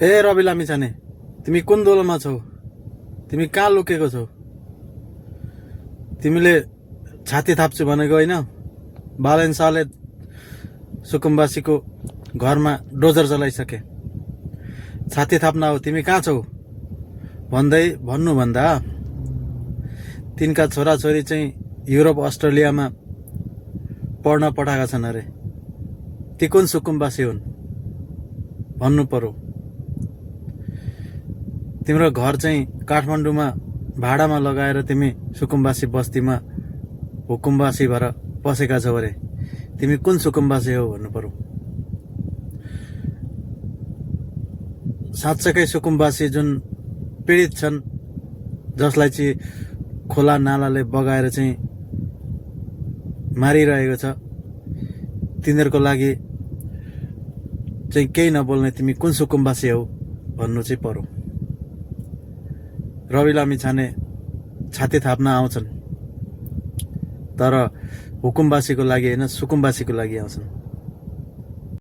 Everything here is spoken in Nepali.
ए रवि लामिछाने, तिमी कुन दोलोमा छौ? तिमी कहाँ लुकेको छौ? तिमीले छाती थाप्छु भनेको होइन? बालेन शाहले सुकुम्बासीको घरमा डोजर चलाइसके। छाती थाप्न हो, तिमी कहाँ छौ भन्नुभन्दा तिनका छोराछोरी चाहिँ युरोप अस्ट्रेलियामा पढ्न पठाएका छन् अरे। ती कुन सुकुम्बासी हुन् भन्नु पर्यो। तिम्रो घर चाहिँ काठमाडौँमा भाडामा लगाएर तिमी सुकुम्बासी बस्तीमा हुकुम्बासी भएर पसेका छौ अरे। तिमी कुन सुकुम्बासी हो भन्नु पर्यो। साँच्चै सुकुम्बासी जुन पीडित छन्, जसलाई चाहिँ खोला नालाले बगाएर चाहिँ मारिरहेको छ, तिनीहरूको लागि चाहिँ केही नबोल्ने तिमी कुन सुकुम्बासी हौ भन्नु चाहिँ पर्यो। रवि लामिछाने छाती थाप्न आउँछन्, तर हुकुमबासीको लागि होइन, सुकुम्बासीको लागि आउँछन्।